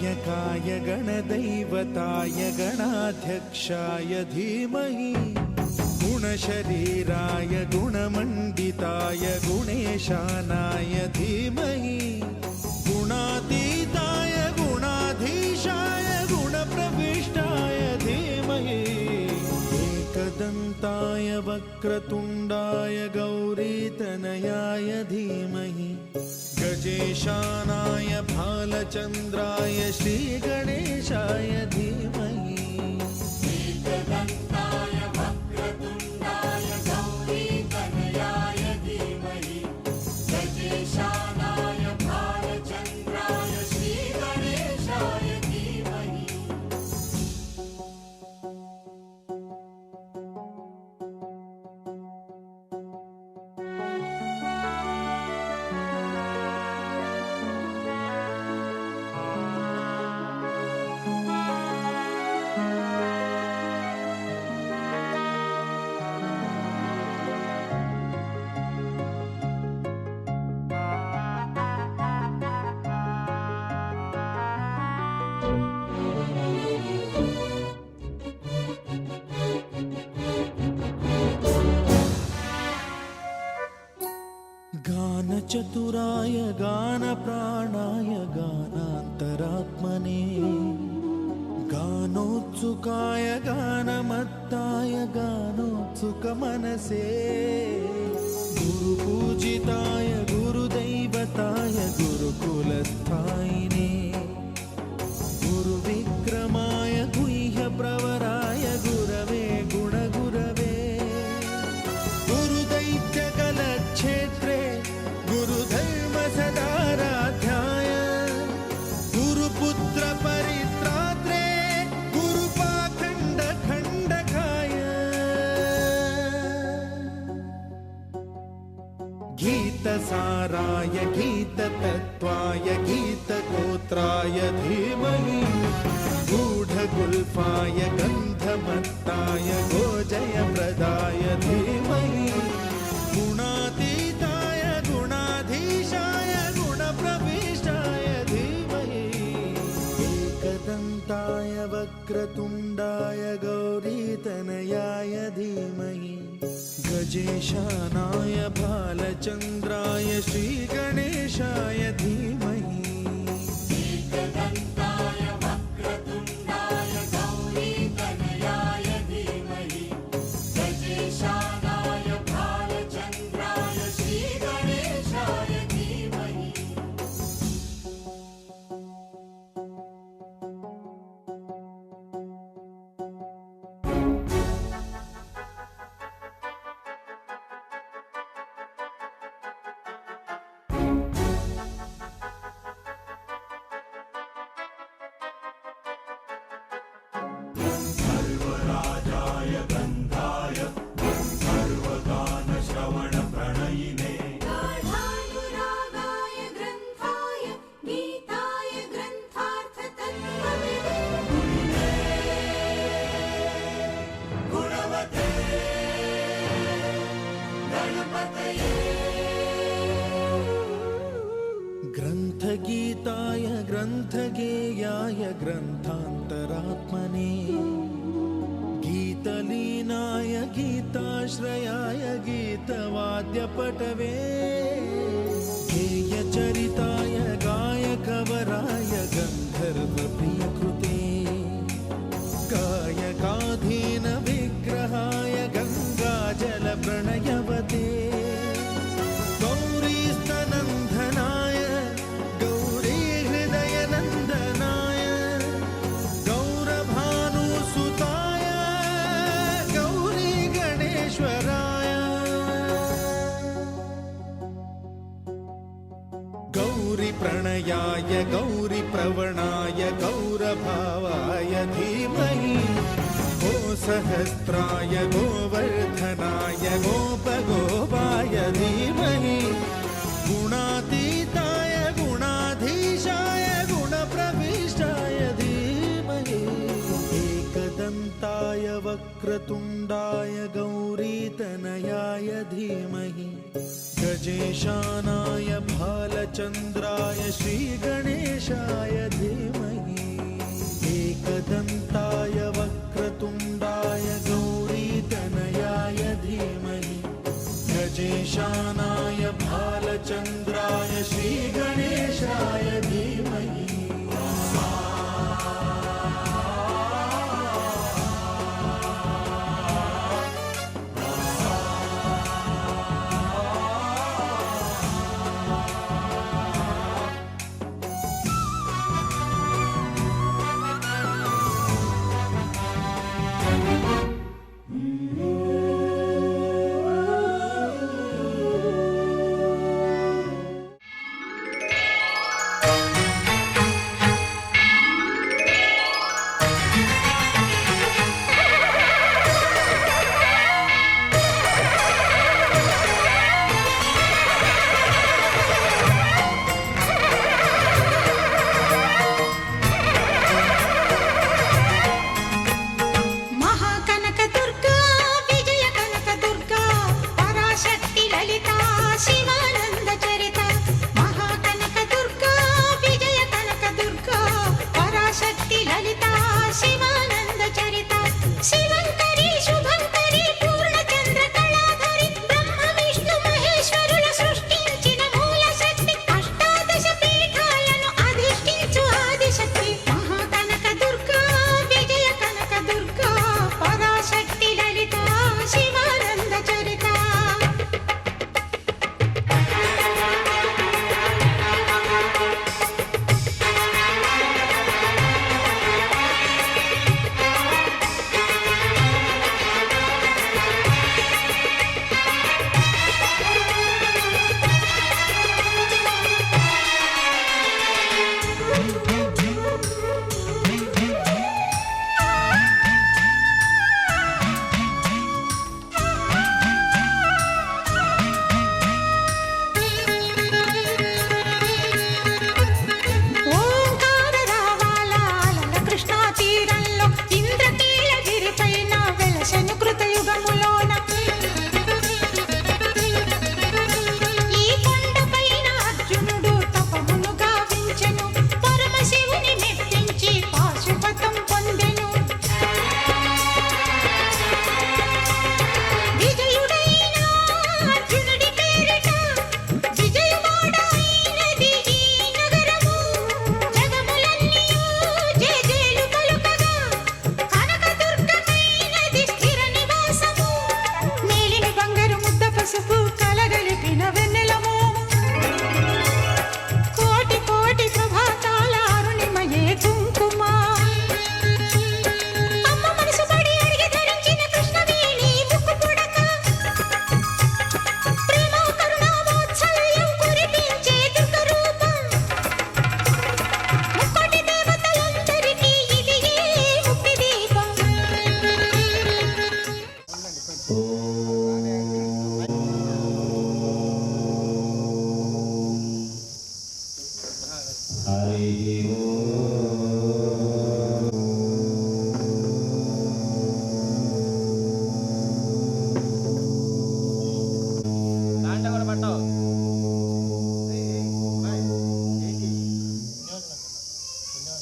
गणनायकाय गणदैवताय गणाध्यक्षाय धीमहि गुणशरीराय गुणमण्डिताय गुणेशानाय धीमहि गुणातीताय गुणाधीशाय गुणप्रविष्टाय धीमहि एकदन्ताय वक्रतुण्डाय गौरीतनयाय धीमहि गजेशानाय भालचन्द्राय श्रीगणेशाय धीमहि एकदन्ताय वक्रतुण्डाय गौरीतनयाय धीमहि गजेशानाय भालचन्द्राय श्रीगणेशाय धीमहि गानचतुराय गानप्राणाय गानान्तरात्मने गानोत्सुकाय गानमत्ताय गानोत्सुकमनसे गुरुपूजिताय गुरुदैवताय गुरुकुलस्थायिने गुरुविक्रमाय गुह्यप्रवराय गुरवे गुणगुरवे गुरुदैत्यकलक्षेत्रे गुरुधर्मसदाराध्याय गुरुपुत्र परित्रात्रे गुरुपाखण्डखण्डकाय गीतसाराय गीततत्त्वाय गीतगोत्राय धीमहि गूढगुल्फाय गन्धमत्ताय गोजयप्रदाय धीमहि गुणातीताय गुणाधीशाय गुणप्रविष्टाय धीमहि एकदन्ताय वक्रतुण्डाय गौरीतनयाय धीमहि गजेशानाय भालचन्द्राय श्रीगणेशाय धीमहि एकदन्ताय वक्रतुण्डाय गौरीतनयाय धीमहि गजेशानाय भालचन्द्राय श्रीगणेशाय धीमहि सर्वराजाय गन्धाय सर्वगानश्रवणप्रणयिने गाढानुरागाय ग्रन्थाय गीताय ग्रन्थार्थतत्त्वविदे गुणवते गणपतये ग्रन्थगीताय ग्रन्थगेयाय ग्रन्थान्तरात्मने गीतलीनाय गीताश्रयाय गीतवाद्यपटवे गेयचरिताय गायकवराय गन्धर्वप्रियकृते गायकाधीन विग्रहाय गङ्गाजलप्रणयवते गौरीस्तनन्दनाय गौरीहृदयनन्दनाय गौरभानुसुताय गौरीगणेश्वराय गौरीप्रणयाय गौरीप्रवणाय गौरभावाय धीमहि गोसहस्राय गोवर्धनाय गोपगोपाय धीमहि गुणातीताय गुणाधीशाय गुणप्रविष्टाय धीमहि एकदन्ताय वक्रतुण्डाय गौरीतनयाय धीमहि गजेशानाय भालचन्द्राय श्रीगणेशाय धीमहि एकदन्ताय वक्रतुण्डाय गौरीतनयाय धीमहि गजेशानाय भालचन्द्राय श्रीगणेशाय धीमहि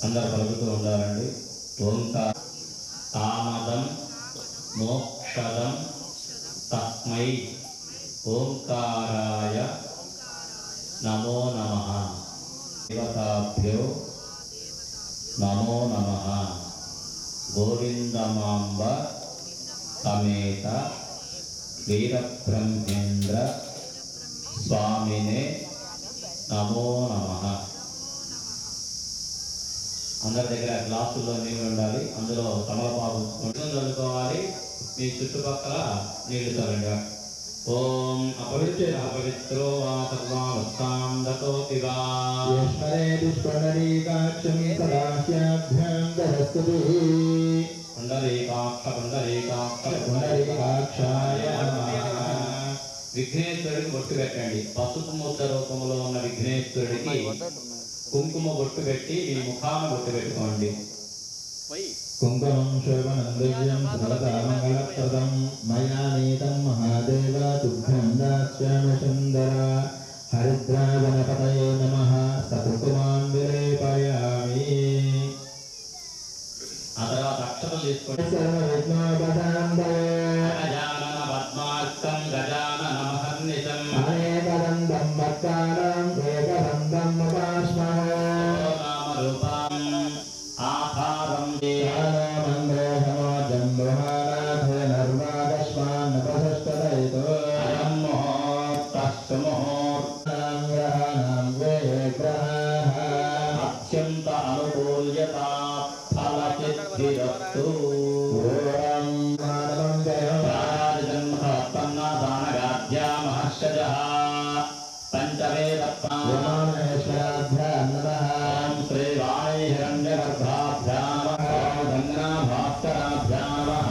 అందరూ పలుకుతూ ఉండాలండి. ఓంకార కామదం మోక్షదం తస్మై ఓంకారాయ నమో నమః. దేవతాభ్యో నమో నమః. గోవిందమాంబ సమేత వీరబ్రహ్మేంద్ర స్వామినే నమో నమః. అందరి దగ్గర గ్లాసుల్లో నీళ్ళు ఉండాలి. అందులో తమలపాకు చల్లుకోవాలి. మీ చుట్టుపక్కల నీళ్లు చల్లండి. ఓం అపవిత్రో సర్వావస్థాం దతోతి వా పుండరీకాక్షాయ విఘ్నేశ్వరుడికి బొట్టు పెట్టండి. పసుపు ముద్ద రూపంలో ఉన్న విఘ్నేశ్వరుడికి కుంకుమ బొట్టు పెట్టి మీ ముఖాన బొట్టు పెట్టుకోండి. కుంకుమం శోభనందవ్యం సర్వతామంగళప్రదం మయా నీతం మహాదేవ తుభ్యం దాస్యామి సుందర. హరిద్రాగణపతయే నమః. సకుంకుమాం విలేపయామి. తీసుకోండి. గజానన పద్మార్కం గజానన మహర్నిశం అనేకదంతం భక్తానాం ఏకదంతం ఉపాస్మహే నామ రూపం ఆధారం మంద్రేషమో జంబుహానాథే నర్వాగస్మాన్నపసష్టదయితో అయం ముహూర్తస్సు ముహూర్తం గ్రహాణం వే గ్రహాః అత్యంత అనుకూల్యత ఫలసిద్ధిరస్తు. ఓం మానవం జయం జన్మోత్పన్నాదానగాద్యా మహర్షజః పంచవేదత్వా విమానేశ్వరాభ్యాం నమః ఓం శ్రీవాణి హిరణ్యగర్భాభ్యాం నమః ఓం గంగాభాస్కరాభ్యాం నమః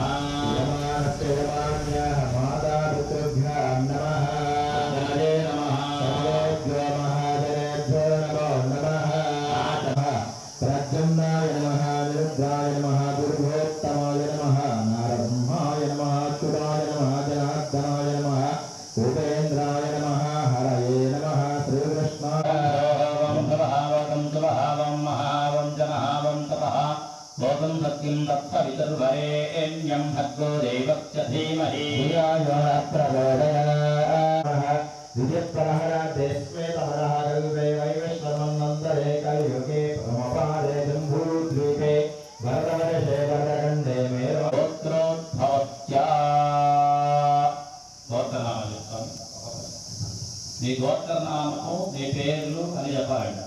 యమానస్య యమాన్యాః మాతాపితృభ్యాం నమః జనదే నమః సర్వేభ్యో మహాజనేభ్యో నమో నమః ప్రద్యుమ్నాయ నమః నిరుద్రాయ నమః దుర్గోత్తమాయ నమః నారబ్రహ్మాయ నమః అచ్యుతాయ నమః జనార్దనాయ నమః ఉపేంద్రాయ నమః హరయే నమః శ్రీకృష్ణాయ ఓం తవహావం తవహావం మహావం జనహావం తపః భోగం సత్యం తత్సవితుర్వరేణ్యం భర్గో దేవస్య ధీమహి విజయప్రహరాదే శ్వేతహరః కల్పే వైవస్వతమన్నంతరే కలియుగే ప్రమపాదే జంబూద్వీపే వరదవర్షే వరదఖండే మేరు గోత్రోద్భవత్యా గోత్రనామాలు చెప్తాను. మీ గోత్రనామము మీ పేర్లు అని చెప్పాలండి.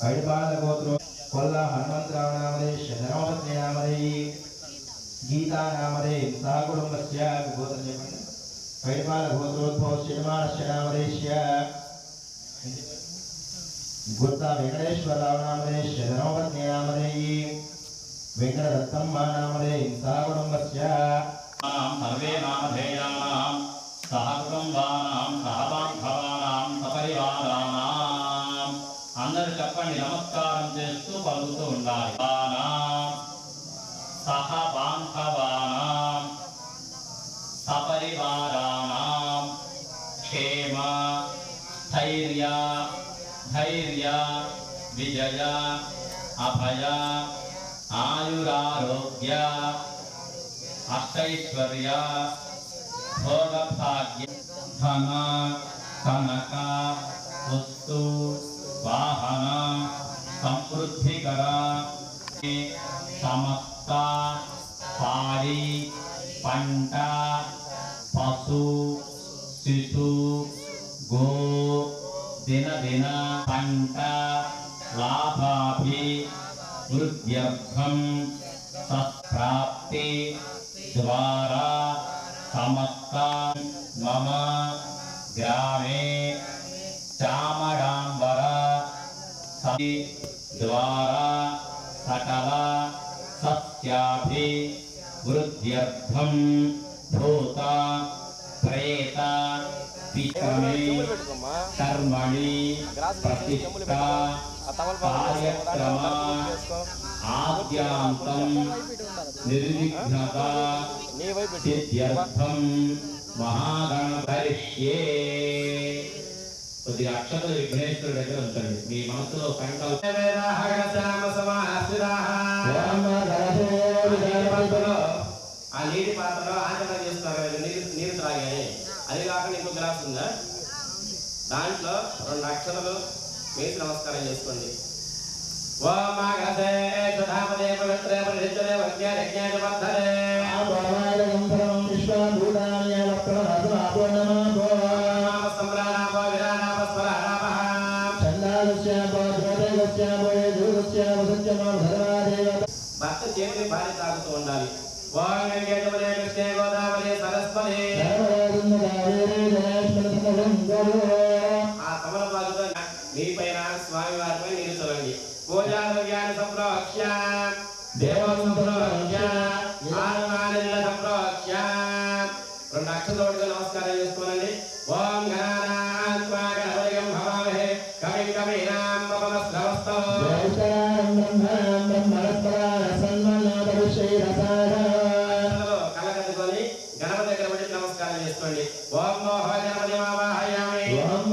ఐడిపాల గోత్రం కొల్ల హనుమంతరావు నామదే శరణవత్ని నామదే గీతా నామదే సహ కుటుంబస్య గోత్రం చెప్పండి. ఐడిపాల గోత్రోద్భవ శ్రీమానస్య నామదేశ్య గుత్తా వెంకటేశ్వరరావు నామదే శరణవత్ని నామదే వెంకటదత్తమ్మ నామదే సహ కుటుంబస్య సర్వే నామధేయానాం సహ కుటుంబానాం సహబాంధవానాం సపరివారానాం అందరూ చెప్పండి. నమస్కారం చేస్తూ పలుకుతూ ఉండాలి. సహబాంధవానాం సపరివారానాం క్షేమ స్థైర్య ధైర్య విజయ అభయ ఆయురారోగ్య అష్టైశ్వర్య భోగభాగ్య ధన కనక వస్తు వాహన సమృద్ధికర సమస్త పాడి పంట పశు శిశు గో దినదిన పంట లాభాభి వృద్ధ్యర్థం సత్ప్రాప్తి ద్వారా సమస్త మమ గ్రామే చామడాంబర ద్వారా సకల సత్యాభి వృద్ధ్యర్థం భూత ప్రేత పితమే కర్మణి ప్రతిష్ఠ కార్యక్రమ ఆద్యాంతం నిర్విఘ్నత సిద్ధ్యర్థం మహాగణపరిష్యే. కొద్దిగా అక్షతలు విఘ్నేశ్వరుడి దగ్గర ఉంచండి. మీ మనసులో సంకల్పం ఆ నీటి పాత్రలో ఆచరణ చేస్తున్నారు. నీరు త్రాగాయి. అది కాకుండా ఇంకో గ్లాస్ ఉందా, దాంట్లో 2 అక్షరాలు వేసి నమస్కారం చేసుకోండి. ఓం మాగసే సదాపదే పవిత్రే పరిశుద్ధే వక్య యజ్ఞాయ వర్ధనే సంప్రాణాప విరాణాప స్వరాణాపః భర్త చేతిని భార్య తాగుతూ ఉండాలి. ఓం గంగేజమునే కృష్ణే గోదావరి సరస్వతి. ఆ తమలపాకుతో మీ పైన స్వామి వారిపై నీరు చల్లండి. పూజా ద్రవ్యాన్ని సంప్రోక్ష్య దేవం సంప్రోక్ష్య ఆత్మానిల్ల సంప్రోక్ష్య 2 అక్షరాలతో నమస్కారం చేసుకోనండి. ఓం గణానాన్వా గణపతిగం హవామహే కవిం కవీనాం పవనస్రవస్తవ కళ్ళకద్దుకొని గణపతి దగ్గర పెట్టి నమస్కారం చేసుకోండి. ఓం మోహ గణపతి మావాహయామి. ఓం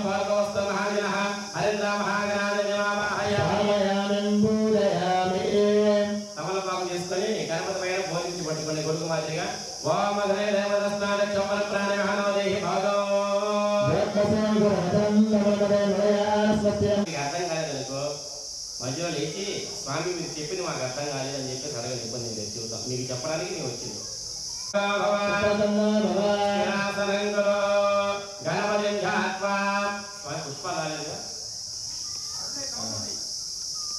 భార్గవస్త మహాజనః హరింద్ర మహాగణాధిపతి మావాహయామి. అర్థం కాలేదనుకో మధ్యలో లేచి స్వామి మీరు చెప్పింది మాకు అర్థం కాలేదని చెప్పేసి అడగని ఇబ్బంది లేదు చూద్దాం మీకు చెప్పడానికి నేను వచ్చింది పుష్పాలు రాలేదుగా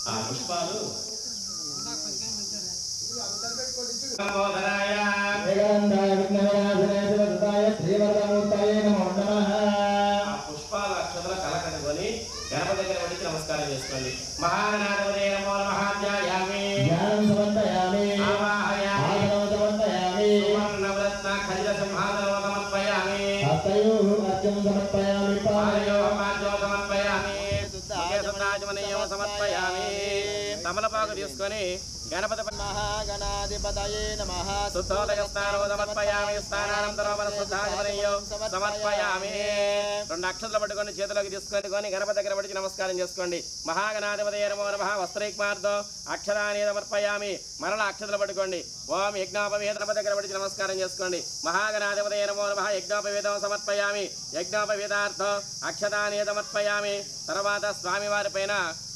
ఆ పుష్పాలు పుష్పాల అక్షతలు కలకట్టుకొని గణపతి దగ్గర పడి నమస్కారం చేసుకోండి. మహాగణాధిపతయే నమో నమః ధ్యాయామి ఆవాహయామి సువర్ణరత్న ఖండ సింహాసనం సమర్పయామి సమర్పయామి. తమలపాకు తీసుకొని గణపతి మహాగణాధిపతయే నమః శుద్ధోదక స్నానం సమర్పయామి. స్నానానంతరం శుద్ధాధిపతయం సమర్పయామి. 2 అక్షతలు పట్టుకొని చేతులకు తీసుకొని గణపతి దగ్గర పడి నమస్కారం చేసుకోండి. మహాగణాధిపతయే నమో నమః వస్త్రైక్మార్దో అక్షరాన్ని సమర్పయామి. మరల అక్షతలు పట్టుకోండి. ఓం యజ్ఞోపవేద గణపతి దగ్గర పడి నమస్కారం చేసుకోండి. మహాగణాధిపతయే నమో నమః యజ్ఞోపవేదం సమర్పయామి. యజ్ఞోపవేదార్థం అక్షతాన్ని సమర్పయామి. తర్వాత స్వామివారి పైన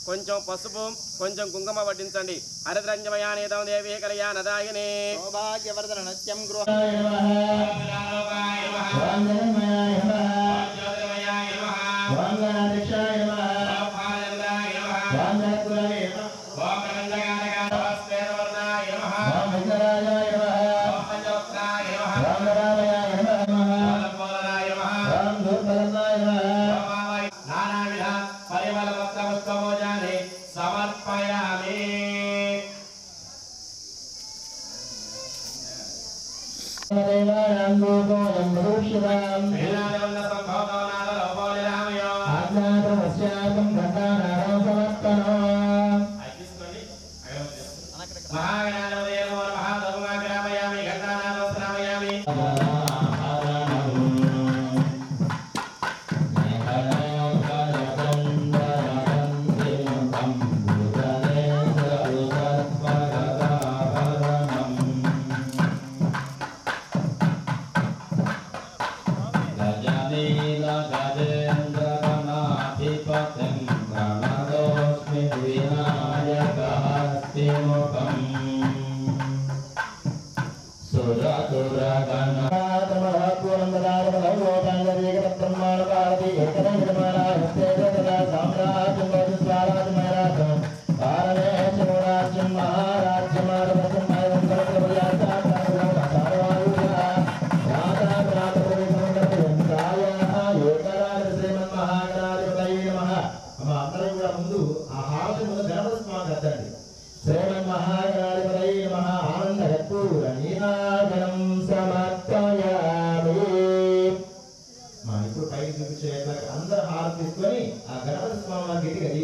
కొంచెం పసుపు కొంచెం కుంకుమ వడ్డించండి. హరిద్రంజమయానేదం దేవీ కళ్యాణదాయిని సౌభాగ్యవర్ధన నిత్యం గృహ సమర్పయామి.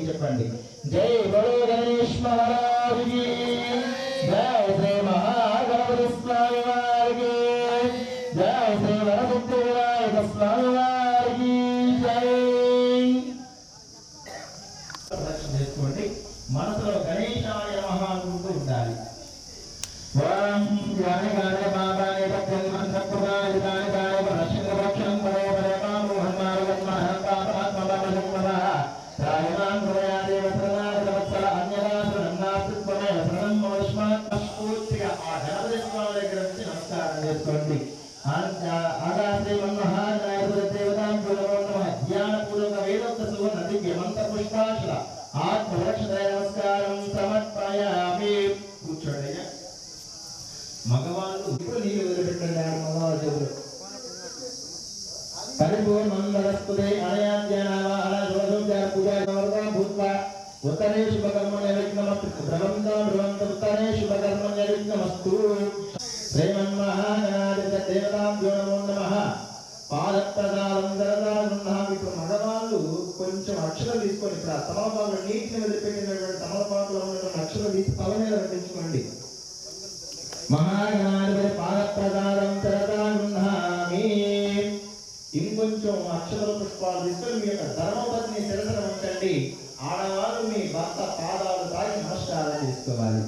చెప్పండి. జై బలో గణేష్ మహారాజ్ కి జై, శ్రీ మహాగణపతి స్వామి వారికి జై, శ్రీ వరసిద్ధి వినాయక స్వామి వారికి జై. ప్రదక్షిణ చేసుకోండి. మనసులో గణేశాయ నమః అనుకుంటూ ఉండాలి. ఓం జ్ఞానగాయ బాబాయ తత్వమంత్రప్రదాయ గాయ ప్రదక్షిణం పరే పరే మోహన్ మార్గం మహాపాపాత్మ బాబా రాయమాన్ ప్రయాదే వసనాద వత్సల అన్యరాసురన్నాస్తుత్వమే వసనం మోష్మాత్ పూర్తిగా ఆ గణపతి స్వామి దగ్గర నుంచి నమస్కారం చేసుకోండి. ఆగాశ్రీ మన్మహానాయకుల దేవతాం నమో నమః ధ్యానపూర్వక వేదోక్త సువర్ణ దివ్య మంత్ర పుష్పాశల ఆత్మరక్షణాయ నమస్కారం సమర్పయామి. కూర్చోండి. మగవాళ్ళు ఇప్పుడు నీళ్ళు వదిలిపెట్టండి. మగవాళ్ళ చెవులు పరిపూర్ణందరస్తుదే అనయాధ్యానావాహన శోధోపచార పూజా సమర్పణ భూత్వా ఉత్తరే శుభకర్మణ్య విఘ్నమస్తు ఉత్తరే శుభకర్మణ్య విఘ్నమస్తు. శ్రీమన్మహాగణాధిపతి దేవతాభ్యో నమో నమః. పాదప్రదానం దరదానం. ఇప్పుడు మగవాళ్ళు కొంచెం అక్షరం తీసుకొని ఇప్పుడు ఆ తమలపాకులు నీటిని వదిలిపెట్టినటువంటి తమలపాకులో ఉన్నటువంటి అక్షరం తీసి తల మీద పట్టించుకోండి. మహాగణాధిపతి పాదప్రదానం దరదానం. ఇంకొంచెం అక్షర పుష్పాలు తీసుకొని మీ యొక్క ధర్మపత్ని శిరసన ఉంచండి. ఆడవాళ్ళు మీ భర్త పాదాలు తాకి నమస్కారం చేసుకోవాలి.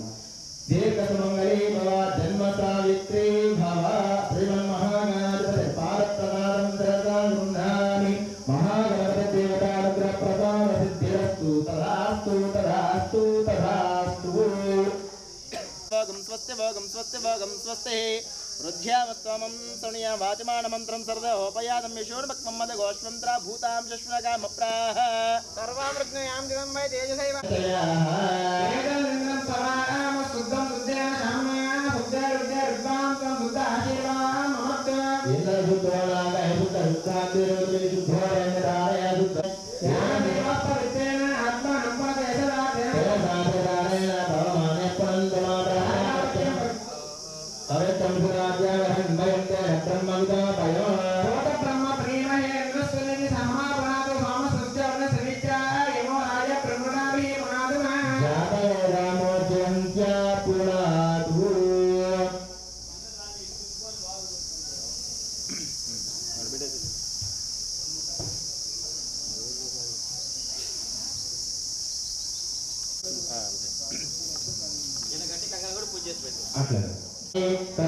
దీర్ఘ సుమంగళీ భవ జన్మ సావిత్రి భవ. శ్రీమన్మహాగణాధిపతి పాదప్రదానం దరదానం. भोगं स्वस्ति रुद्ध्यावस्तमं सणिया वाचमानमन्त्रं सर्वोपयातं यशोर्भक्तं मदघोष्वन्त्रा भूतां शश्वकामप्राः सर्वामृग्नयां दिवं वै तेजसैव वेदलिङ्गं समानाम शुद्धं बुद्ध्या शामया बुद्ध्या रुद्ध्या रुद्वान्तं बुद्ध आशीर्वादं महत् इंद्र शुद्धोलागय शुद्ध शुद्धातिरोधि शुद्धोरेन्द्राय शुद्ध ज्ञानदेवपरितेन आत्मानम्पदेशदातेन तेजसाधिकारेण भवमाने पन्तमात्राः अवेत्तं सुराज्यावहं भयन्ते ब्रह्मविदापयो ब्रह्म प्रेमहे इंद्रस्वलिनि समापनातो सोमसुज्जवर्ण सवित्राय यमो राज प्रमुणाभिः पुनादुना जातये रामोऽद्यन्त्या पुनादु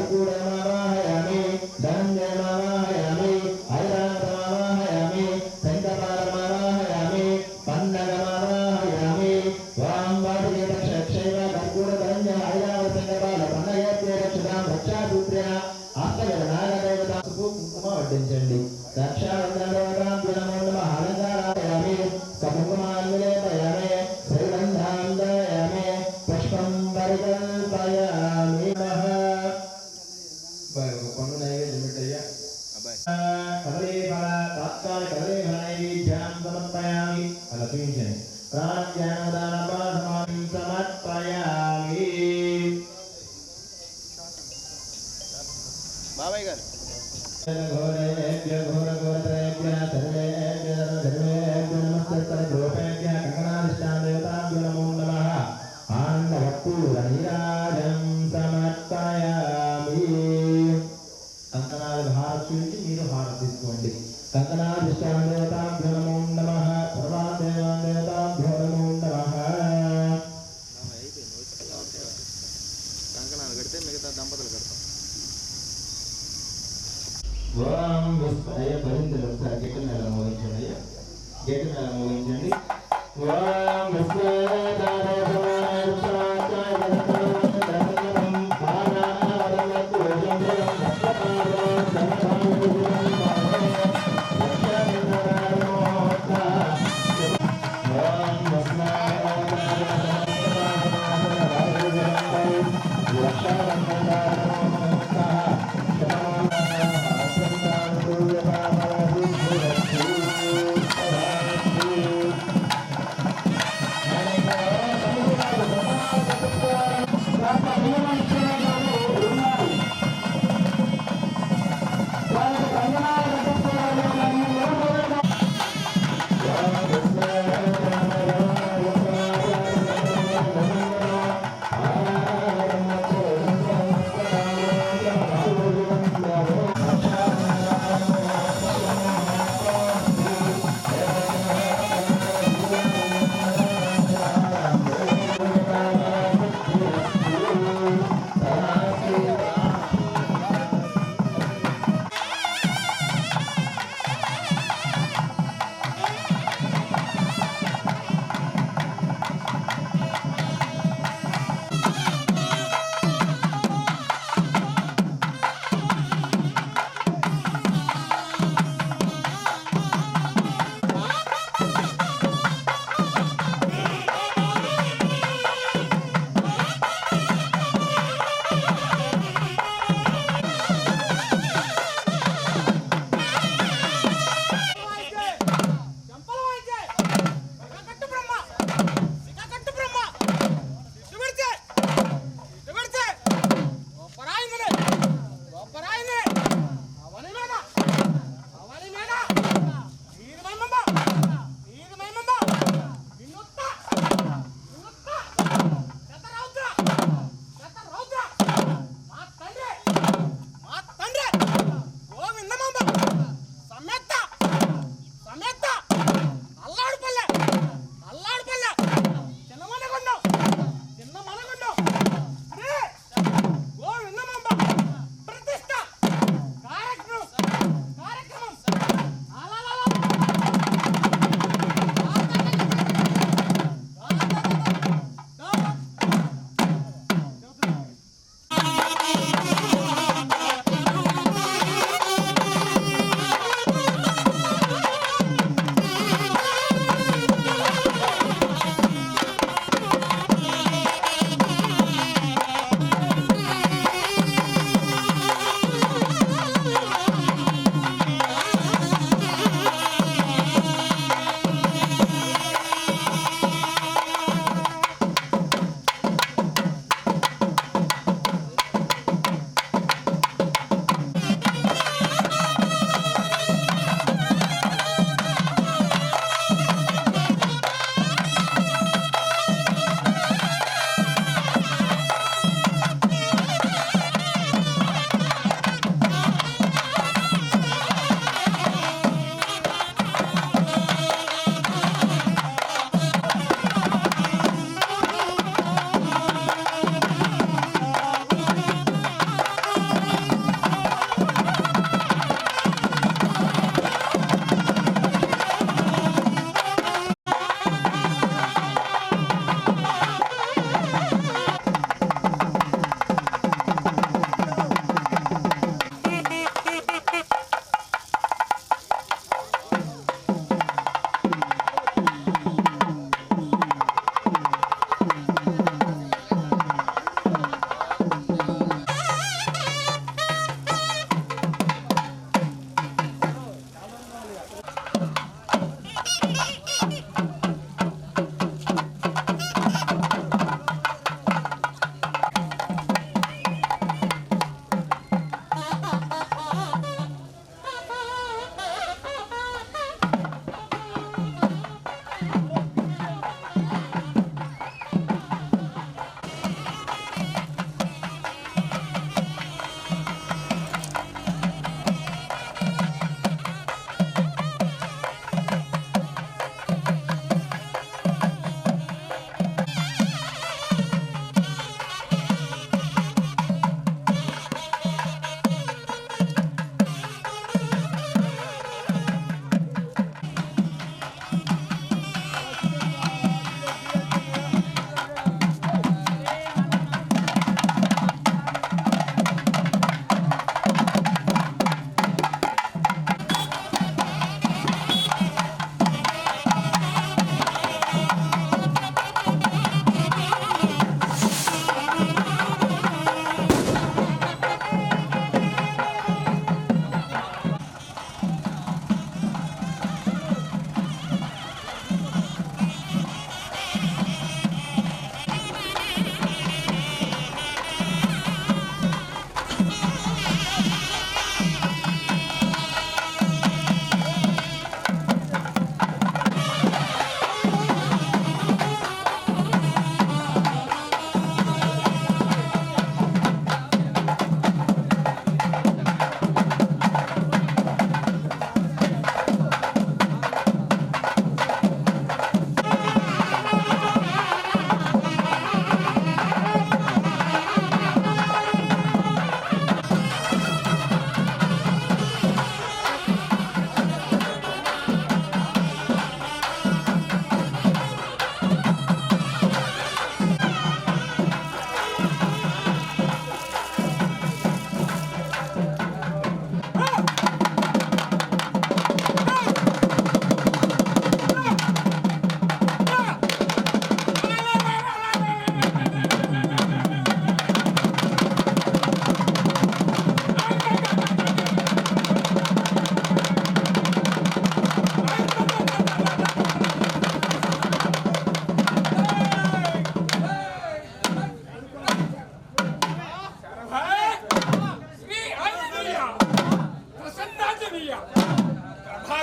कर्पूरमावाहयामि धनञ्जयमावाहयामि ऐरावतमावाहयामि शङ्खपारमावाहयामि पन्नगमावाहयामि वामवादिकेतक्षैव कर्पूरधनञ्जय ऐरावतशङ्खपाल पन्नगेभ्यो रक्षतां रक्षासूत्रेण हस्तगतनागदेवता कुङ्कुम वड्डिంచండి रक्षावन्दनदेवताभ्यो नमो नमः अलङ्कारायामि सकुङ्कुमान्विलेपयामि श्रीगन्धान्दयामि पुष्पं परिकल्पयामि पंड नैवेद्य मिट्टయ్యా కదలే ఫల తాత్కాల కదలే ఫల నైవేద్యం సమర్పయామి అలా చూపించండి ప్రాజ్ఞానదానపాసమానం సమర్పయామి బాబాయ్ గారు ఘోరేభ్య ఘోర ఘోరతరేభ్య సర్వేభ్య సర్వేభ్య నమస్తే గోపేభ్య కంకణాధిష్టాన దేవతాభ్యో నమో నమః ఆనందవత్పూర నీరాజం సమర్పయామి కంకణాలు హారతి చూపించి మీరు హారతి తీసుకోండి కంకణాధిష్టాన దేవతాభ్యో నమో నమః సర్వాదేవాన్ దేవతాభ్యో నమో నమః కంకణాలు కడితే మిగతా దంపతులు కడతాం ఓం విస్మయ పరిధిలో ఒకసారి గట్టి మేళ మోగించండి గట్టి మేళ మోగించండి ఓం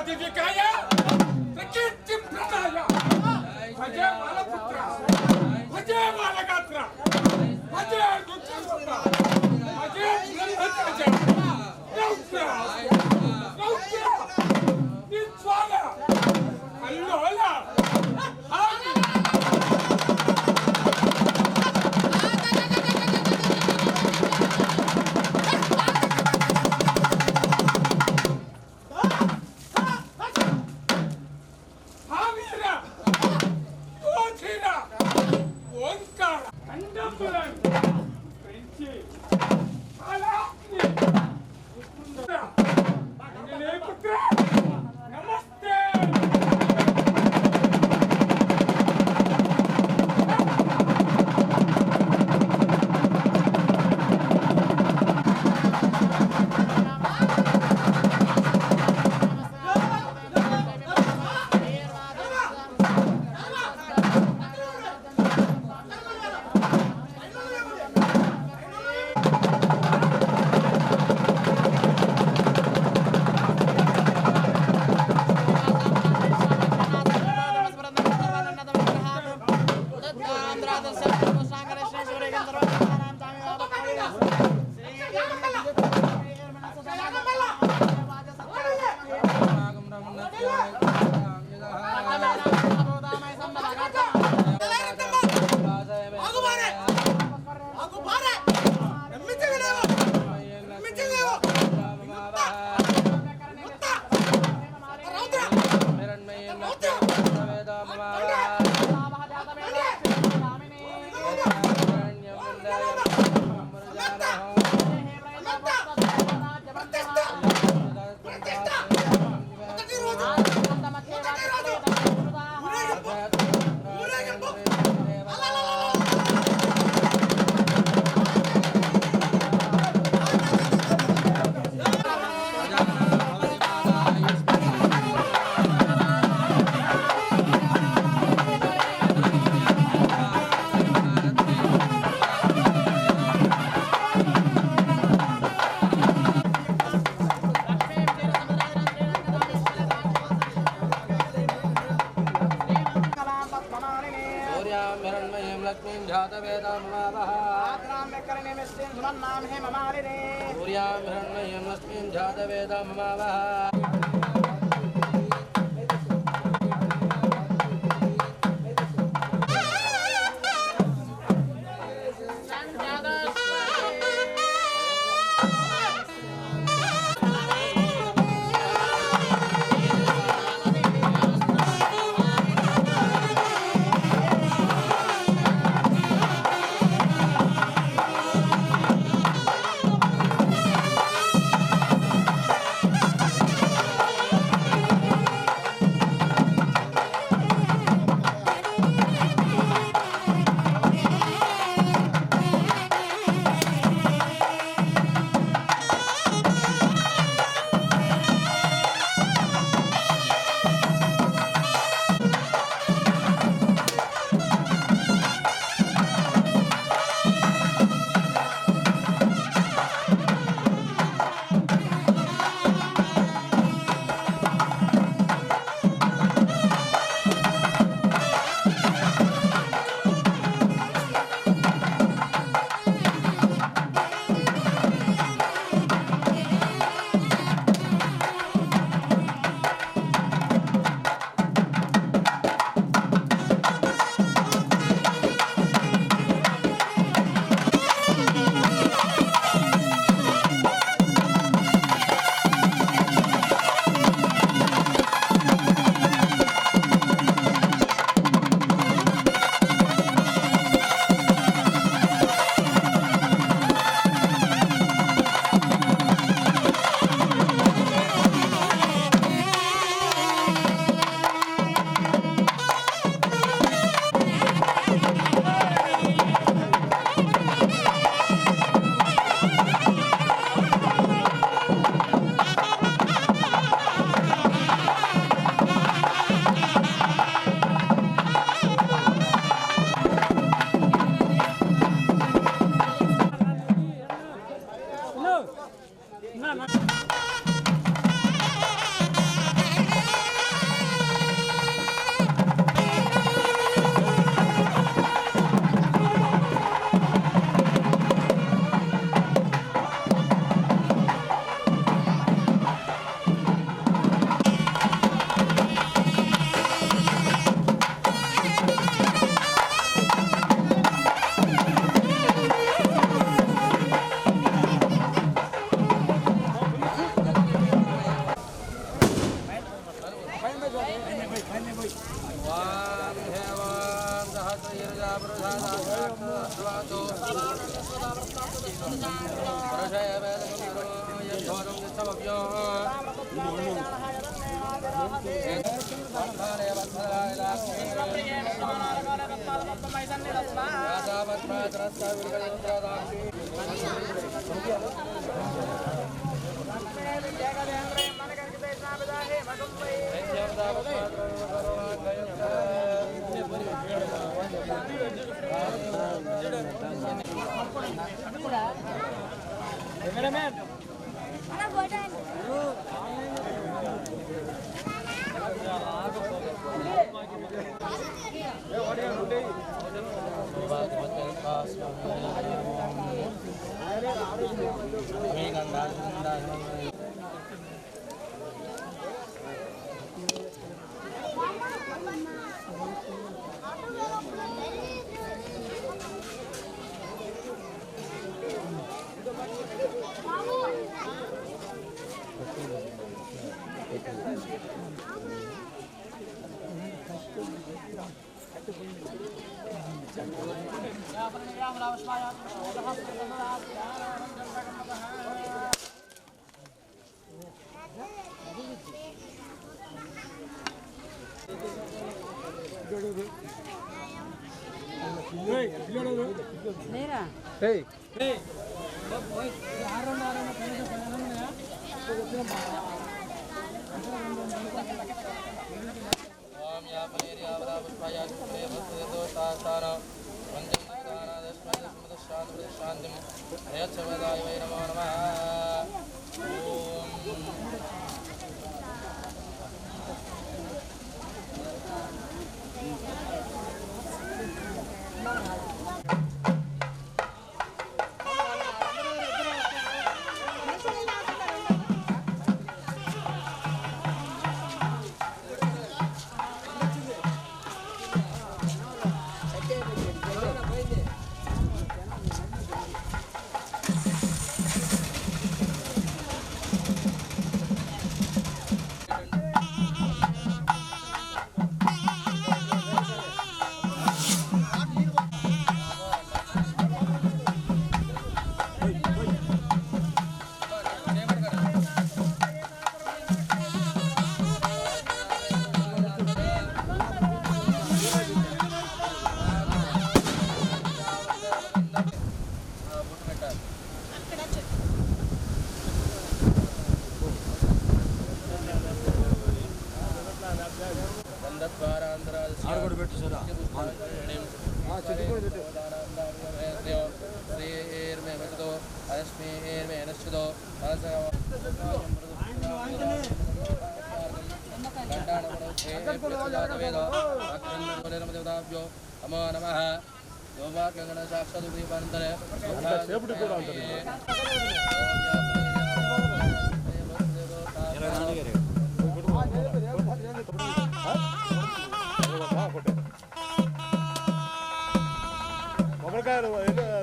దివికాయ ప్రకీర్తి ప్రణాయ భజే బాలపుత్ర భజే బాలగాత్ర భజే రుద్రసుత భజే బ్రహ్మధ్వజ రౌద్ర రౌద్ర నిజ్వాల అల్లోల ఆది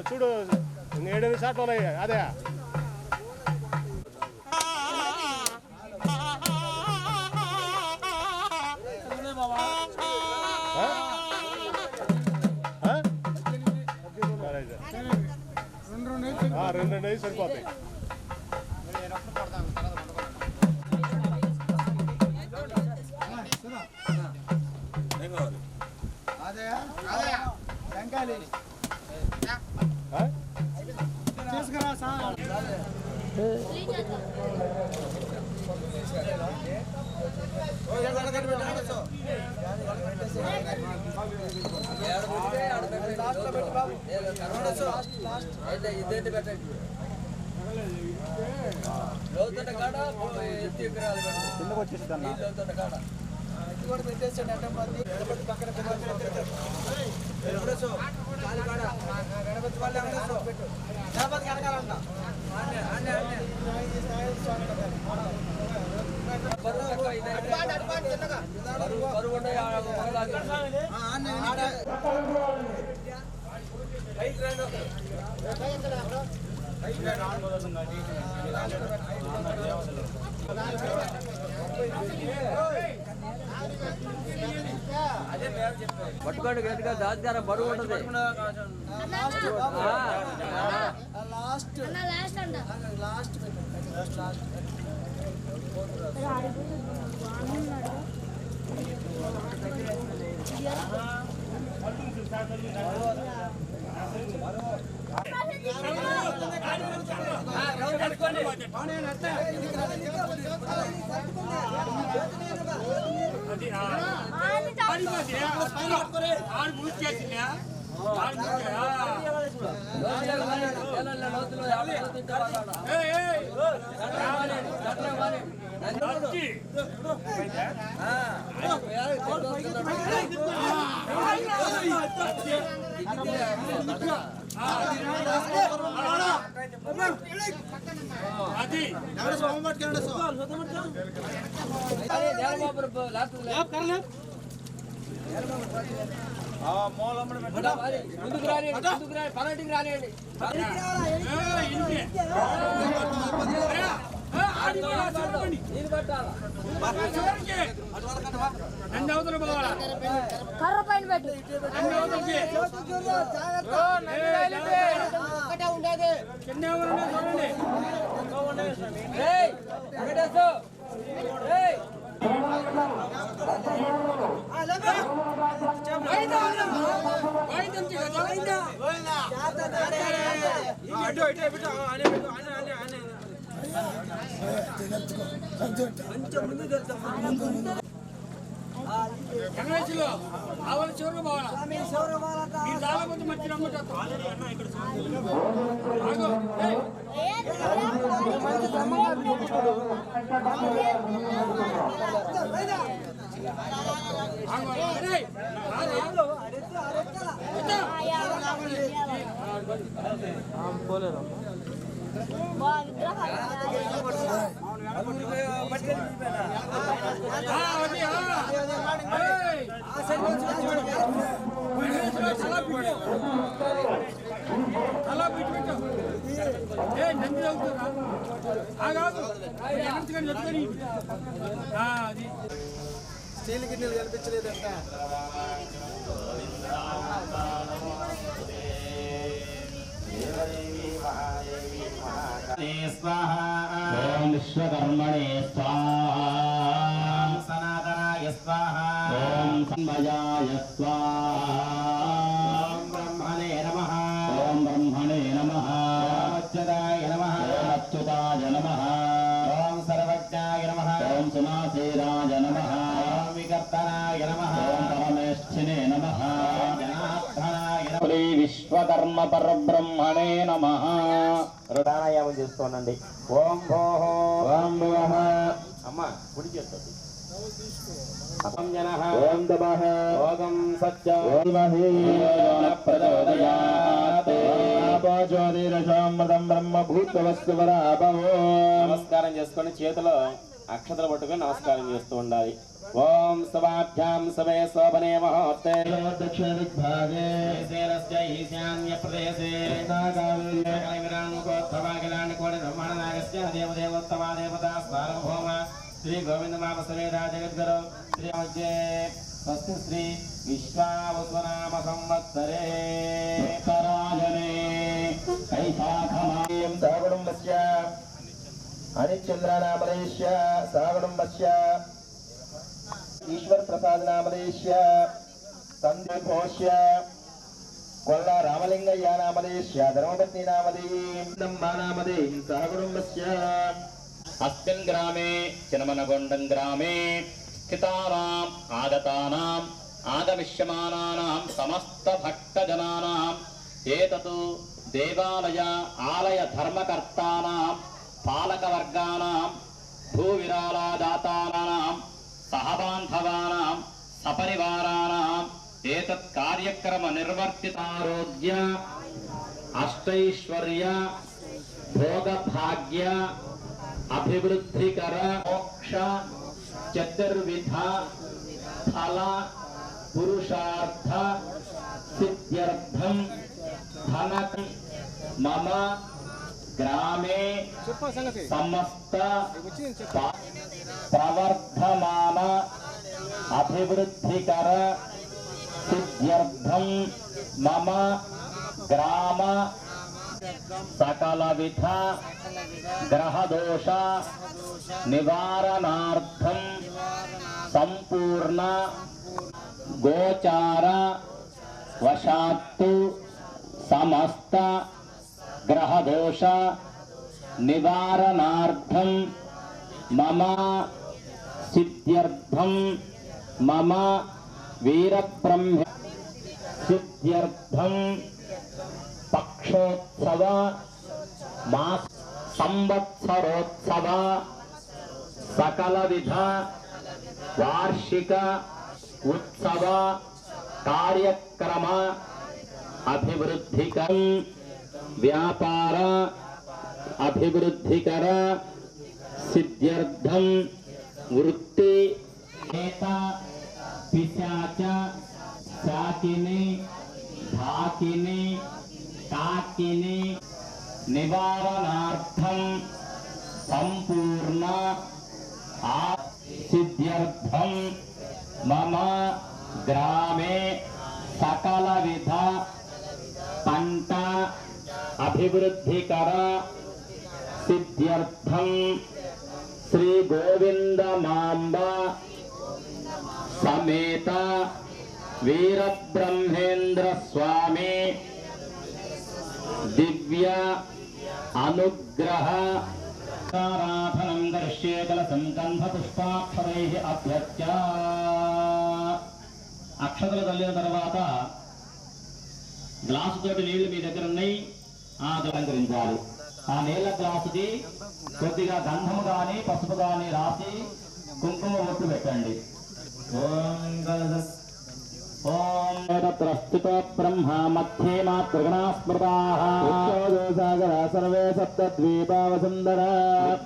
చూడు 7 షాట్లు ఉన్నాయి అదే రెండు సరిపోతాయి. పట్టుకోండి గట్టిగా దాచికారం బరువు ఉంటుంది. ముందుకు రాని పన్నెండుకి రానియండి. కర్ర పైన పెట్టు గణేష్లో ఆవిడ చివరికి పోవాలా మీరు చాలా మంది మంచి అలా పెట్టు నంది అవుతున్నా చెప్తాను అది స్టీల్ గిన్నెలు కనిపించలేదంట. ఓం విశ్వకర్మణే స్వాహా, సనాతనాయ స్వాహా, ఓం సంభయాయ స్వాహా, ఓం బ్రహ్మణే నమః, ఓం బ్రహ్మణే నమః, ఓం అచ్యుతాయ నమః, ఓం అచ్యుతాయ నమః, ఓం సర్వజ్ఞాయ నమః, ఓం సునాశీరాయ నమః, ఓం వికర్తనాయ నమః, ఓం పరమేష్ఠినే నమః, ఓం జనార్దనాయ నమః. శ్రీ విశ్వకర్మ పరబ్రహ్మణే నమః. ప్రాణాయామం చేసుకోనండి. ఓం భోహో ఓం భువః, అమ్మ గుడి చేస్తుంది. ఓం జనః, ఓం తపః, ఓం సత్య, ఓం మహీ ప్రచోదయాత్, ఆపోజ్యోతిరసామృతం బ్రహ్మ భూతవస్తు వరాభవో. నమస్కారం చేసుకొని చేతిలో అక్షతలు పట్టుకొని నమస్కారం చేస్తూ ఉండాలి. ఓం శుభాభ్యాం శుభే శోభనే ముహూర్తే దక్షిణ దిగ్భాగే ఈశాన్య ఈశాన్య ప్రదేశే కోటి బ్రహ్మాండనాగస్య దేవదేవోత్తమా దేవతా సార్వభౌమ శ్రీ గోవిందమామ సమేత జగద్గురు శ్రీ మధ్యే స్వస్తి శ్రీ విశ్వావసునామ సంవత్సరే ఉత్తరాయణే కైశాఖమాయం సాగుడుంబస్య హరిశ్చంద్రనామదేశ్య సాగుడుంబస్య ఈశ్వర్ ప్రసాద్ నామదేశ్య సందీపోష్య కొల్ల రామలింగయ్య నామదేశ్య ధర్మపత్ని నామదే సాగుడుంబస్య. అస్మిన్ గ్రామే చినమనగొండం గ్రామే స్థితానాం ఆగతానాం ఆగమిష్యమానానాం సమస్త భక్తజనానాం ఏతతు దేవాలయ ఆలయ ధర్మకర్తానాం పాలకవర్గానాం భూవిరాళదాతానాం సహబాంధవానాం సపరివారాణాం ఏతత్ కార్యక్రమ నిర్వర్తితారోగ్య అష్టైశ్వర్య భోగభాగ్య అభివృద్ధికర మోక్ష చతుర్విధ ఫల పురుషార్థ సిద్ధ్యర్థం ధన మమ గ్రామే సమస్త ప్రవర్ధమాన అభివృద్ధికర సిద్ధ్యర్థం మమ గ్రామ సకలవిధ గ్రహదోష నివారణార్థం సంపూర్ణ గోచార వశాత్తు సమస్త గ్రహదోష నివారణార్థం మమ సిద్ధ్యర్థం మమ వీరబ్రహ్మ సిద్ధ్యర్థం పక్షోత్సవ మాస సంవత్సరోత్సవ సకలవిధ వార్షిక ఉత్సవ కార్యక్రమ అభివృద్ధికం వ్యాపార అభివృద్ధికర సిద్ధ్యర్థం వృత్తి పిశాచ శాకిని ఢాకిని కాకిని నివారణార్థం సంపూర్ణ సిద్ధ్యర్థం మమ గ్రామే సకలవిధ పంట అభివృద్ధికర సిద్ధ్యర్థం శ్రీ గోవిందమాంబ సమేత వీరబ్రహ్మేంద్ర స్వామి దివ్య అనుగ్రహ ఆరాధనం దర్శ్యేకల సంకంధ పుష్పాక్షరై అభ్యర్చ. అక్షతలు తల్లిన తర్వాత గ్లాసు తోటి నీళ్లు మీ దగ్గర ఉన్నాయి, అలంకరించాలి. ఆ నీళ్ళ గ్లాసుకి కొద్దిగా గంధము కానీ పసుపు కానీ రాసి కుంకుమ ఒట్టు పెట్టండి. ఓం స్థిత బ్రహ్మ మధ్యే మాతృగణా స్మృతాః సాగర సర్వే సప్తద్వీపావసుందరా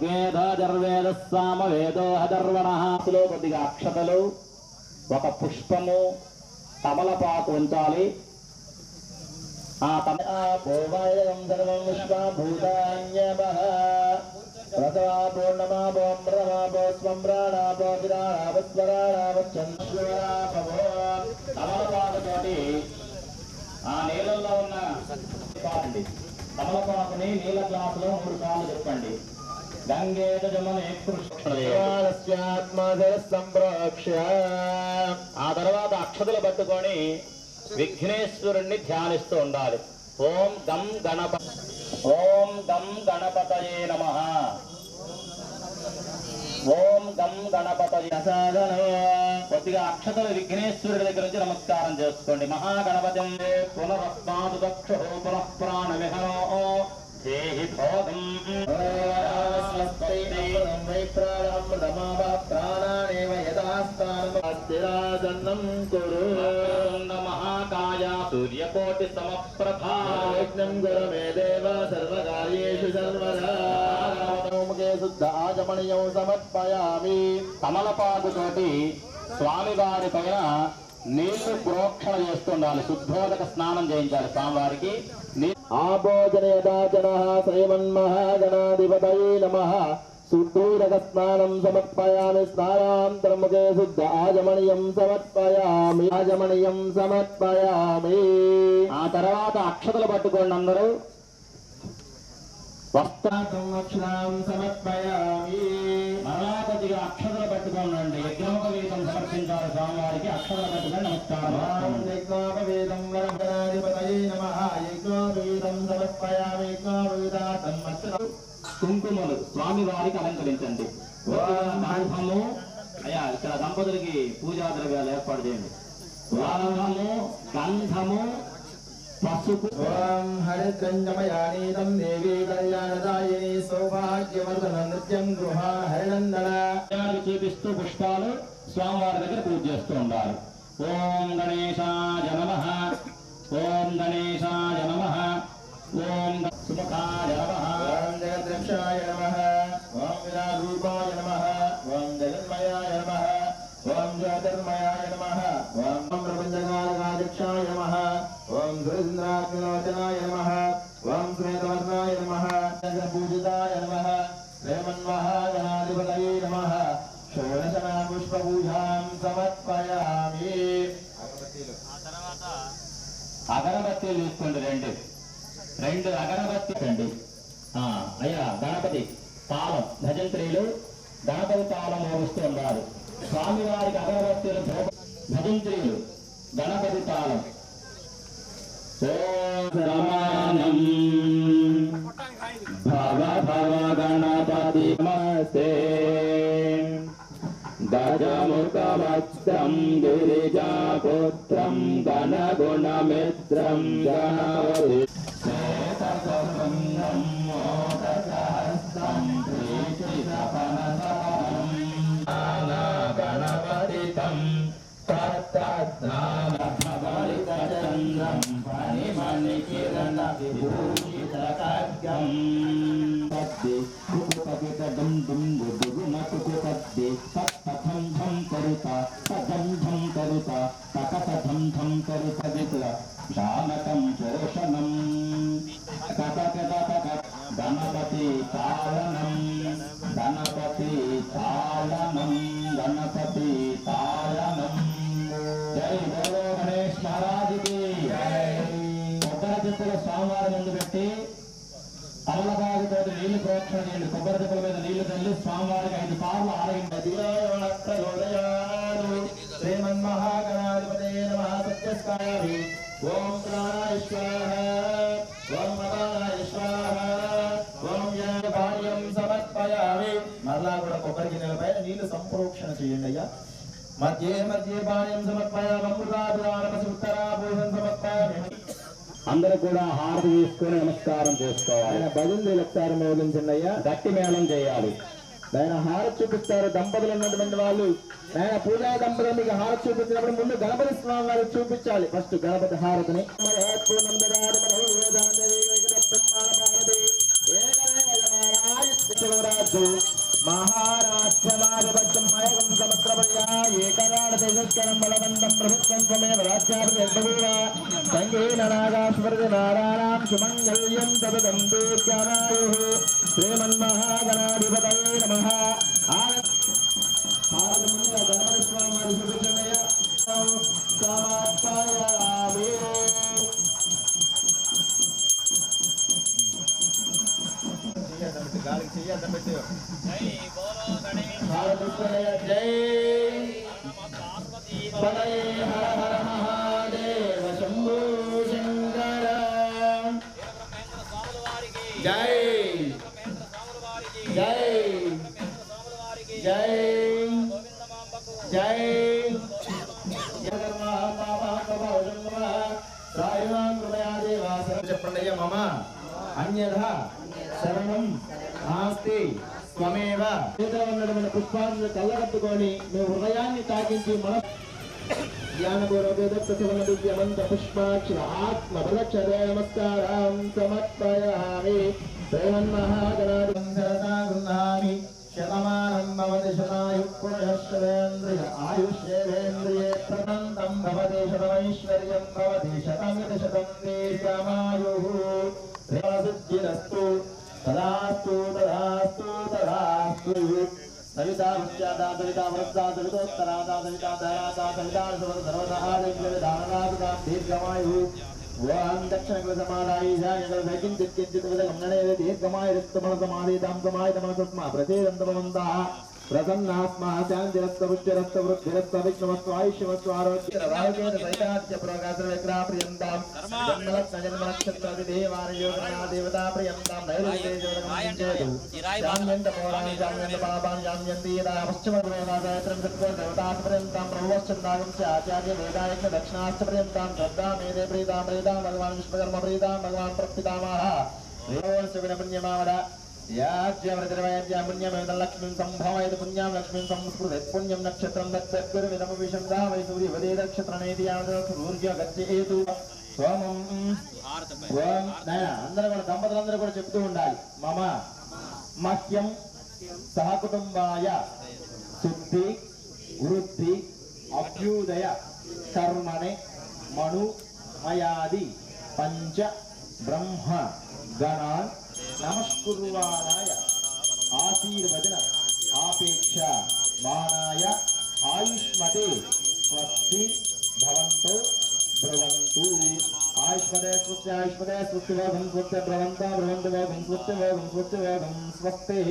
వేదర్వేద సామవేదో హదర్వణః. కొద్దిగా అక్షతలు, ఒక పుష్పము, తమలపాకు ఉంచాలి. ఆ పూర్ణమాపోం బ్రహ్మమాపో స్వం ప్రాణాపో తమలపాకుతోటి ఆ నీళ్ళల్లో ఉన్న తమలపాకుని నీళ్ళ గ్లాసులో 3 సార్లు చెప్పండి. గంగేత జమునే సంప్రోక్ష. ఆ తర్వాత అక్షతలు పట్టుకొని విఘ్నేశ్వరుణ్ణి ధ్యానిస్తూ ఉండాలి. ఓం గం గణపతయే నమః. ఓం గం గణపతయే. కొద్దిగా అక్షతలు విఘ్నేశ్వరుడి దగ్గర నుంచి నమస్కారం చేసుకోండి. మహాగణపతిం పునరస్మాదు దక్షో పునః ప్రాణమిహనో దేహి భోగం ప్రాణానేవ యథాస్థానం కురు. మహాకాయ సూర్యకోటి సమప్రభా గురమే దేవ సర్వకార్యేషు సర్వదా. శుద్ధ ఆచమనీయం సమర్పయామి. తమలపాకుతోటి స్వామివారి పైన నీళ్లు ప్రోక్షణ చేస్తుండాలి. శుద్ధోదక స్నానం చేయించాలి స్వామివారికి. ఆభోజనయదాచన శ్రీమన్మహాగణాధిపతయే నమః. శుద్ధోదక స్నానం సమర్పయామి. స్నానాంతరముఖే శుద్ధ ఆచమనీయం సమర్పయామి. ఆ తర్వాత అక్షతలు పట్టుకోండి అందరూ. వస్త్రం సమర్పయామి. మరలా కొద్దిగా అక్షతలు పట్టుకోండి. యజ్ఞోప వేదం సమర్పించాలి స్వామివారికి. అక్షతలు పట్టుకొని నమస్కారం. యజ్ఞోపవేదం వరగణాధిపతయే నమః. యజ్ఞోపవేదం సమర్పయామి. కుంకుమలు స్వామివారికి అలంకరించండి. గంధము, అయ్యా ఇక్కడ దంపతులకి పూజా ద్రవ్యాలు ఏర్పాటు చేయండి. గంధము, పసుపు. ఓం హరికంజమయానీతం దేవీ కళ్యాణదాయిని సౌభాగ్యవర్ధన నృత్యం గృహ హరినందన. చూపిస్తూ పుష్పాలు స్వామివారి దగ్గర పూజ చేస్తూ ఉండాలి. ఓం గణేశాయ నమః. ఓం గణేశాయ నమః. ఓం సుముఖాయ నమః. ఓం జగద్రక్షాయ నమః. ఓం విరారూపాయ నమః. ఓం జగన్మయాయ నమః. ఓం జ్యోతిర్మయాయ నమః. ఓం ప్రపంచకాలకాధ్యక్షాయ నమః. ఓం సురేంద్రాగ్నిలోచనాయ నమః. ఓం శ్వేతవర్ణాయ నమః. పూజితాయ నమః. శ్రీమన్మహాగణాధిపతయే నమః. షోడశనా పుష్పపూజాం సమర్పయామి. అగరబత్తీలు తీసుకోండి, రెండు అగరబత్తి అండి. అయ్యా గణపతి తాళం, భజంత్రీలు గణపతి తాళం మోగిస్తున్నారు. స్వామివారికి అగరబత్తీలు, భజంత్రీలు గణపతి తాళం. సమానం భవ భవ గణపతి నమస్తే. గజముఖవత్సం గిరిజాపుత్రం గణగుణమిత్రం గణపతి శ్వేతసంగం మోదకహస్తం ప్రీతితపనసరం గణపతితం తత్తజ్ఞానభవలితచంద్రం ఫణిమణికిరణ విభూషితఖడ్గం పద్ది కుకుపకిటడం దుంగుడుగునకుకుపద్ది తత్తథం ధం కరుత తథం ధం కరుత తకతథం ధం కరుత విప్ల శానకం శోషణం కటకటక గణపతి తాళనం గణపతి తాళనం గణపతి తాళనం. జై బోలో గణేష్ మహారాజుకి జై. కొబ్బరి చెప్పుల స్వామివారి ముందు పెట్టి తమలపాకుతో నీళ్లు ప్రోక్షణ చేయండి. కొబ్బరి చెప్పుల మీద నీళ్లు తల్లి స్వామివారికి 5 సార్లు ఆరగించండి. శ్రీమన్మహాగణాధిపతే నమః. సత్యస్కారామి. ఓం ప్రాణాయ స్వాహ, ఓం మహానాయ స్వాహ, ఓం యాభార్యం సమర్పయామి. మరలా కూడా కొబ్బరి గిన్నెల పైన నీళ్లు సంప్రోక్షణ చేయండి అయ్యా. మధ్య మధ్య పాణ్యం సమర్పయామి. అమృతాభిరామసి ఉత్తరాభూషం సమర్పయామి. అందరూ కూడా హారతి తీసుకొని నమస్కారం చేసుకోవాలి. భజన ఒకసారి మోగించండి అయ్యా. గట్టి మేళం చేయాలి. ఆయన హారతి చూపిస్తారు. దంపతులు ఉన్నటువంటి వాళ్ళు ఆయన పూజా దంపతులు మీకు హారతి చూపించినప్పుడు ముందు గణపతి స్వామి వారికి చూపించాలి. ఫస్ట్ గణపతి హారతిని మహారాష్ట్రమాజపత్యం సముద్రపర్యా ఏకరాడశేషస్కరం బలవంతం ప్రభుత్వం త్వమేవ రాజ్యాభిర్భూవ సంగేన నాగాస్మృతి నారాయణాం సుమంగళ్యం తదం దీర్ఘానాయుః. శ్రీమన్మహాగణాధిపతయే నమః. ముందుగా గణపతి స్వామి వారి చూపించండి. సమర్పయామి. గాలికి చెయ్యడం పెట్టి జై పదయే హర హర మహాదేవ శంభో శంకర. జై జై జై జై. చెప్పండి అయ్యా. మమ అన్యథా శరణం నాస్తి త్వమేవ. ఉన్నటువంటి పుష్పాలను కళ్ళగట్టుకొని మీ హృదయాన్ని తాకించి మన జ్ఞానపూర్వకమంత పుష్పాక్షర ఆత్మ ప్రదక్షరే నమస్కారం సమర్పయామి. శ్రీమన్మహాగణాధిపతి శతమానం భవతి శతాయుః పురుషశ్రేంద్రియ ఆయుష్యేంద్రియే ప్రదంతం భవతి శతమైశ్వర్యం భవతి శతమితి శతం దీర్ఘమాయుః. సిద్ధిరస్తు తదాస్తు తదాస్తు తదాస్తు. సవితా విద్యాదా సవితా వృద్ధా సవితోత్తరాదా సవితా ధరాదా సవితా సర్వదానందాం దీర్ఘమాయుః. ఓం దక్షిణ సమాధాయి కించిత్ గమనే దీర్ఘమాయుస్తమనసమాధీతాం సమాహితమనసస్మ ప్రసేదంతమంతా ప్రసన్నాస్మ శాంతిరస్త పుష్టిరస్త వృద్ధిరస్త విష్ణుమస్వ ఆయుష్యమస్వ ఆరోగ్య రాజేన సైతాత్య ప్రకాశ విగ్రహ ప్రియంతాం జన్మలక్ష జన్మనక్షత్ర దేవానయోగనా దేవతా ప్రియంతాం నైరుతేజోరగమనించేదు జామ్యంత పౌరాణి జామ్యంత పాపాన్ని జామ్యంతి యదా పశ్చిమ దేవతాయత్రం సత్కో దేవతాస్ ప్రియంతాం ప్రభువశ్చందాగం చ ఆచార్య వేదాయజ్ఞ దక్షిణాశ్చ ప్రియంతాం శ్రద్ధా మేదే ప్రీతాం ప్రీతాం భగవాన్ విశ్వకర్మ ప్రీతాం భగవాన్ ప్రపితామహ దేవోత్సవిన పుణ్యమావద లక్ష్మీ సంభవయత పుణ్యం లక్ష్మీ సంస్కృత పుణ్యం నక్షత్రం దక్షగురుమిదమ విషందా వై సూర్యవదే నక్షత్రనేర్య గచ్చేతు సోమం. అందరూ కూడా దంపతులందరూ కూడా చెప్తూ ఉండాలి. మమ మహ్యం సహకుటుంబాయ శుద్ధి వృద్ధి అభ్యుదయ కర్మణే మను మయాది పంచ బ్రహ్మ గణాన్ నమస్కుర్వాణాయ ఆశీర్వచన ఆపేక్ష బాణాయ ఆయుష్మతే స్వస్తి భవంతో భ్రువంతు. आयुष्मदे स्वस्तिभोगं स्वस्य भ्रवन्ता भ्रवन्तभोगं स्वस्तिभोगं स्वस्तिभोगं स्वस्ति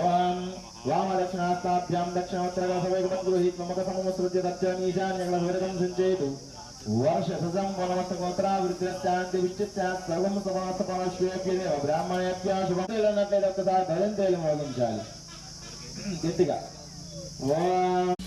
ओम वामदक्षिणास्ताभ्यां दक्षिणोत्तरगसवेगमद्गृहीत् ममकसमुत्सृज्य दक्षिणीशान्यगलभैरवं सिञ्चेतु वर्षसजं वनमस्तकोत्रावृत्तिश्चान्ति विच्चित्स्यात् सर्वं समास्तपरश्वेभ्येव ब्राह्मणेभ्यः शुभं तेलनट्लेदొక్కసారి భజంతేలు మోగించాలి గట్టిగా ఓం